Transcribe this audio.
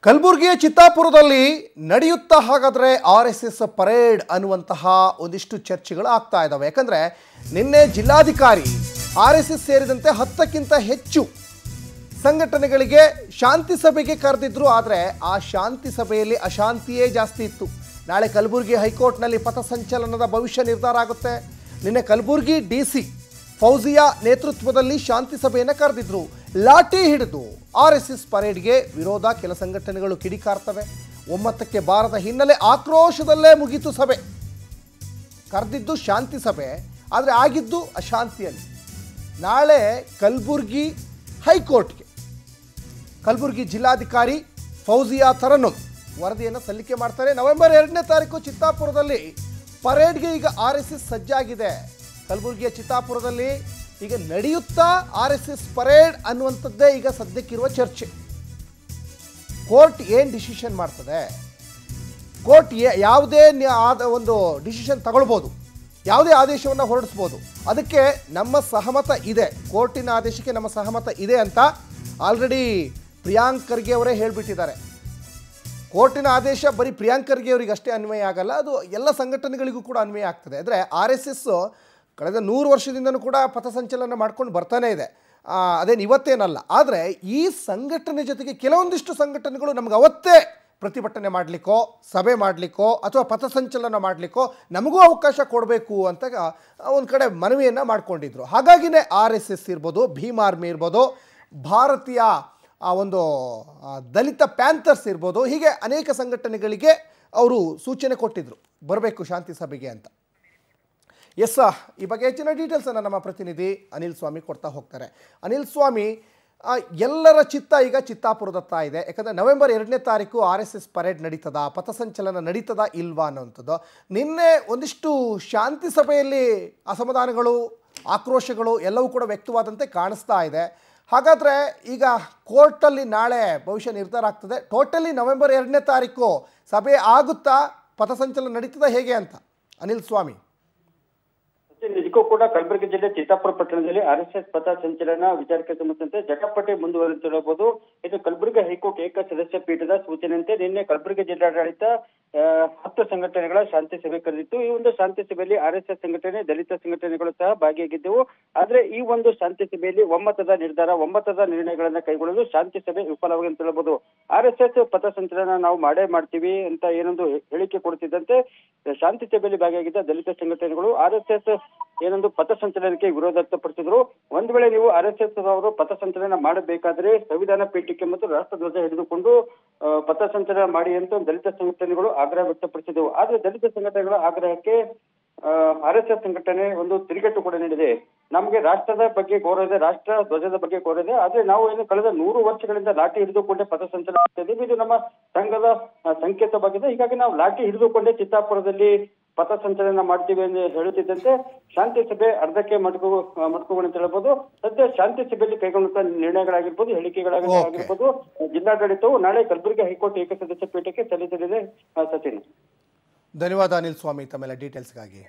ಕಲಬುರಗಿಯ ಚಿತ್ತಾಪುರದಲ್ಲಿ ನಡೆಯುತ್ತಾ ಹಾಗಾದರೆ RSS ಪರೇಡ್ ಅನ್ನುವಂತಹ ಒಂದಿಷ್ಟು ಚರ್ಚೆಗಳು ಆಗ್ತಾ ಇದ್ದಾವೆ. ಯಾಕಂದರೆ ನಿನ್ನೆ ಜಿಲ್ಲಾಧಿಕಾರಿ RSS ಸೇರಿದಂತೆ 10ಕ್ಕಿಂತ ಹೆಚ್ಚು ಸಂಘಟನೆಗಳಿಗೆ ಶಾಂತಿ ಸಭೆಗೆ ಕರೆದಿದ್ರು. ಆದರೆ ಆ ಶಾಂತಿ ಸಭೆಯಲ್ಲಿ ಅಶಾಂತಿಯೇ ಜಾಸ್ತಿ ಇತ್ತು. ನಾಳೆ ಕಲಬುರಗಿ ಹೈಕೋರ್ಟ್ನಲ್ಲಿ ಪಥಸಂಚಲನದ ಭವಿಷ್ಯ ನಿರ್ಧಾರ ಆಗುತ್ತೆ. ನಿನ್ನೆ ಕಲಬುರಗಿ DC ಫೌಜಿಯಾ ನೇತೃತ್ವದಲ್ಲಿ ಶಾಂತಿ ಸಭೆಯನ್ನು ಕರೆದಿದ್ರು. ಲಾಠಿ ಹಿಡಿದು RSS ಪರೇಡ್ಗೆ ವಿರೋಧ ಕೆಲ ಸಂಘಟನೆಗಳು ಕಿಡಿಕಾರ್ತವೆ. ಒಮ್ಮತಕ್ಕೆ ಬಾರದ ಹಿನ್ನೆಲೆ ಆಕ್ರೋಶದಲ್ಲೇ ಮುಗಿತು ಸಭೆ. ಕರೆದಿದ್ದು ಶಾಂತಿ ಸಭೆ, ಆದರೆ ಆಗಿದ್ದು ಅಶಾಂತಿಯಲ್ಲಿ. ನಾಳೆ ಕಲಬುರಗಿ ಹೈಕೋರ್ಟ್ಗೆ ಕಲಬುರಗಿ ಜಿಲ್ಲಾಧಿಕಾರಿ ಫೌಜಿಯಾ ತರನ್ನುಮ್ ವರದಿಯನ್ನು ಸಲ್ಲಿಕೆ ಮಾಡ್ತಾರೆ. ನವೆಂಬರ್ 2ನೇ ತಾರೀಕು ಚಿತ್ತಾಪುರದಲ್ಲಿ ಪರೇಡ್ಗೆ ಈಗ RSS ಸಜ್ಜಾಗಿದೆ. ಕಲಬುರಗಿಯ ಚಿತ್ತಾಪುರದಲ್ಲಿ ಈಗ ನಡೆಯುತ್ತಾ RSS ಪರೇಡ್ ಅನ್ನುವಂಥದ್ದೇ ಈಗ ಸದ್ಯಕ್ಕಿರುವ ಚರ್ಚೆ. ಕೋರ್ಟ್ ಏನು ಡಿಸಿಷನ್ ಮಾಡ್ತದೆ, ಕೋರ್ಟ್ ಯಾವುದೇ ಒಂದು ಡಿಸಿಷನ್ ತಗೊಳ್ಬೋದು, ಯಾವುದೇ ಆದೇಶವನ್ನು ಹೊರಡಿಸ್ಬೋದು. ಅದಕ್ಕೆ ನಮ್ಮ ಸಹಮತ ಇದೆ, ಕೋರ್ಟಿನ ಆದೇಶಕ್ಕೆ ನಮ್ಮ ಸಹಮತ ಇದೆ ಅಂತ ಆಲ್ರೆಡಿ ಪ್ರಿಯಾಂಕ್ ಖರ್ಗೆ ಅವರೇ ಹೇಳಿಬಿಟ್ಟಿದ್ದಾರೆ. ಕೋರ್ಟಿನ ಆದೇಶ ಬರೀ ಪ್ರಿಯಾಂಕ್ ಖರ್ಗೆ ಅವರಿಗೆ ಅಷ್ಟೇ ಅನ್ವಯ ಆಗಲ್ಲ, ಅದು ಎಲ್ಲ ಸಂಘಟನೆಗಳಿಗೂ ಕೂಡ ಅನ್ವಯ ಆಗ್ತದೆ. ಅಂದರೆ RSS ಕಳೆದ 100 ವರ್ಷದಿಂದನೂ ಕೂಡ ಪಥಸಂಚಲನ ಮಾಡ್ಕೊಂಡು ಬರ್ತಾನೆ ಇದೆ, ಅದೇನು ಇವತ್ತೇನಲ್ಲ. ಆದರೆ ಈ ಸಂಘಟನೆ ಜೊತೆಗೆ ಕೆಲವೊಂದಿಷ್ಟು ಸಂಘಟನೆಗಳು ನಮ್ಗೆ ಅವತ್ತೇ ಪ್ರತಿಭಟನೆ ಮಾಡಲಿಕ್ಕೋ ಸಭೆ ಮಾಡಲಿಕ್ಕೋ ಅಥವಾ ಪಥಸಂಚಲನ ಮಾಡಲಿಕ್ಕೋ ನಮಗೂ ಅವಕಾಶ ಕೊಡಬೇಕು ಅಂತ ಒಂದು ಕಡೆ ಮನವಿಯನ್ನು ಮಾಡಿಕೊಂಡಿದ್ರು. ಹಾಗಾಗಿನೇ RSS ಇರ್ಬೋದು, ಭೀಮ್ ಆರ್ಮಿ ಇರ್ಬೋದು, ಭಾರತೀಯ ಒಂದು ದಲಿತ ಪ್ಯಾಂಥರ್ಸ್ ಇರ್ಬೋದು, ಹೀಗೆ ಅನೇಕ ಸಂಘಟನೆಗಳಿಗೆ ಅವರು ಸೂಚನೆ ಕೊಟ್ಟಿದ್ದರು ಬರಬೇಕು ಶಾಂತಿ ಸಭೆಗೆ ಅಂತ. ಎಸ್, ಈ ಬಗ್ಗೆ ಹೆಚ್ಚಿನ ಡೀಟೇಲ್ಸನ್ನು ನಮ್ಮ ಪ್ರತಿನಿಧಿ ಅನಿಲ್ ಸ್ವಾಮಿ ಕೊಡ್ತಾ ಹೋಗ್ತಾರೆ. ಅನಿಲ್ ಸ್ವಾಮಿ, ಎಲ್ಲರ ಚಿತ್ತ ಈಗ ಚಿತ್ತಾಪುರದತ್ತ ಇದೆ. ಯಾಕಂದರೆ ನವೆಂಬರ್ 2ನೇ ತಾರೀಕು RSS ಪರೇಡ್ ನಡೀತದ, ಪಥಸಂಚಲನ ನಡೀತದ ಇಲ್ವಾ ಅನ್ನೋಂಥದ್ದು. ನಿನ್ನೆ ಒಂದಿಷ್ಟು ಶಾಂತಿ ಸಭೆಯಲ್ಲಿ ಅಸಮಾಧಾನಗಳು, ಆಕ್ರೋಶಗಳು ಎಲ್ಲವೂ ಕೂಡ ವ್ಯಕ್ತವಾದಂತೆ ಕಾಣಿಸ್ತಾ ಇದೆ. ಹಾಗಾದರೆ ಈಗ ಕೋರ್ಟಲ್ಲಿ ನಾಳೆ ಭವಿಷ್ಯ ನಿರ್ಧಾರ ಆಗ್ತದೆ. ಟೋಟಲಿ ನವೆಂಬರ್ 2ನೇ ತಾರೀಕು ಸಭೆ ಆಗುತ್ತಾ, ಪಥಸಂಚಲನ ನಡೀತದ ಹೇಗೆ ಅಂತ ಅನಿಲ್ ಸ್ವಾಮಿ? ನಿಜಕ್ಕೂ ಕೂಡ ಕಲಬುರಗಿ ಜಿಲ್ಲೆ ಚಿತ್ತಾಪುರ ಪಟ್ಟಣದಲ್ಲಿ RSS ಪಥ ಸಂಚಲನ ವಿಚಾರಕ್ಕೆ ಸಂಬಂಧಿಸಿದಂತೆ ಜಟಾಪಟಿ ಮುಂದುವರೆದಿರಬಹುದು. ಇದು ಕಲಬುರಗಿ ಹೈಕೋರ್ಟ್ ಏಕ ಸದಸ್ಯ ಪೀಠದ ಸೂಚನೆಯಂತೆ ನಿನ್ನೆ ಕಲಬುರಗಿ ಜಿಲ್ಲಾಡಳಿತ 10 ಸಂಘಟನೆಗಳ ಶಾಂತಿ ಸಭೆ ಕರೆದಿತ್ತು. ಈ ಒಂದು ಶಾಂತಿ ಸಭೆಯಲ್ಲಿ RSS ಸಂಘಟನೆ, ದಲಿತ ಸಂಘಟನೆಗಳು ಸಹ ಭಾಗಿಯಾಗಿದ್ದವು. ಆದ್ರೆ ಈ ಒಂದು ಶಾಂತಿ ಸಭೆಯಲ್ಲಿ ಒಮ್ಮತದ ನಿರ್ಣಯಗಳನ್ನ ಕೈಗೊಳ್ಳಲು ಶಾಂತಿ ಸಭೆ ವಿಫಲವಾಗಿ ಅಂತ ಹೇಳಬಹುದು. RSS ಪಥ ಸಂಚಲನ ನಾವು ಮಾಡೇ ಮಾಡ್ತೀವಿ ಅಂತ ಏನೊಂದು ಹೇಳಿಕೆ ಕೊಡ್ತಿದ್ದಂತೆ ಶಾಂತಿ ಸಭೆಯಲ್ಲಿ ಭಾಗಿಯಾಗಿದ್ದ ದಲಿತ ಸಂಘಟನೆಗಳು RSS ಏನೊಂದು ಪಥಸಂಚಲನಕ್ಕೆ ವಿರೋಧ ವ್ಯಕ್ತಪಡಿಸಿದ್ರು. ಒಂದ್ ವೇಳೆ ನೀವು RSS ಅವರು ಪಥಸಂಚಲನ ಮಾಡಬೇಕಾದ್ರೆ ಸಂವಿಧಾನ ಪೀಠಕ್ಕೆ ಮತ್ತು ರಾಷ್ಟ್ರಧ್ವಜ ಹಿಡಿದುಕೊಂಡು ಪಥಸಂಚಲನ ಮಾಡಿ ಅಂತ ದಲಿತ ಸಂಘಟನೆಗಳು ಆಗ್ರಹ ವ್ಯಕ್ತಪಡಿಸಿದವು. ಆದ್ರೆ ದಲಿತ ಸಂಘಟನೆಗಳ ಆಗ್ರಹಕ್ಕೆ RSS ಸಂಘಟನೆ ಒಂದು ತಿರುಗೇಟು ಕೂಡ ನೀಡಿದೆ. ನಮಗೆ ರಾಷ್ಟ್ರದ ಬಗ್ಗೆ ಗೌರವ ಇದೆ, ರಾಷ್ಟ್ರ ಧ್ವಜದ ಬಗ್ಗೆ ಗೌರವ ಇದೆ, ಆದ್ರೆ ನಾವು ಏನು ಕಳೆದ 100 ವರ್ಷಗಳಿಂದ ಲಾಠಿ ಹಿಡಿದುಕೊಂಡೇ ಪಥಸಂಚಲನ ಮಾಡ್ತಾ ಇದ್ದೀವಿ, ಇದು ನಮ್ಮ ಸಂಘದ ಸಂಕೇತವಾಗಿದೆ. ಹೀಗಾಗಿ ನಾವು ಲಾಠಿ ಹಿಡಿದುಕೊಂಡೇ ಚಿತ್ತಾಪುರದಲ್ಲಿ ಪಥಸಂಚಲನ ಮಾಡ್ತೀವಿ ಎಂದು ಹೇಳುತ್ತಿದ್ದಂತೆ ಶಾಂತಿ ಸಭೆ ಅರ್ಧಕ್ಕೆ ಮಟ್ಕೋಣ ಅಂತ ಹೇಳ್ಬೋದು. ಸದ್ಯ ಶಾಂತಿ ಸಭೆಯಲ್ಲಿ ಕೈಗೊಂಡ ನಿರ್ಣಯಗಳಾಗಿರ್ಬೋದು, ಹೇಳಿಕೆಗಳಾಗಿರ್ಬೋದು ಜಿಲ್ಲಾಡಳಿತವು ನಾಳೆ ಕಲಬುರಗಿ ಹೈಕೋರ್ಟ್ ಏಕಸದಸ್ಯ ಪೀಠಕ್ಕೆ ಸಲ್ಲಿಸಲಿದೆ. ಸಚಿನ್, ಧನ್ಯವಾದ ಅನಿಲ್ ಸ್ವಾಮಿ ತಮ್ಮೆಲ್ಲ ಡೀಟೇಲ್ಸ್ಗಾಗಿ.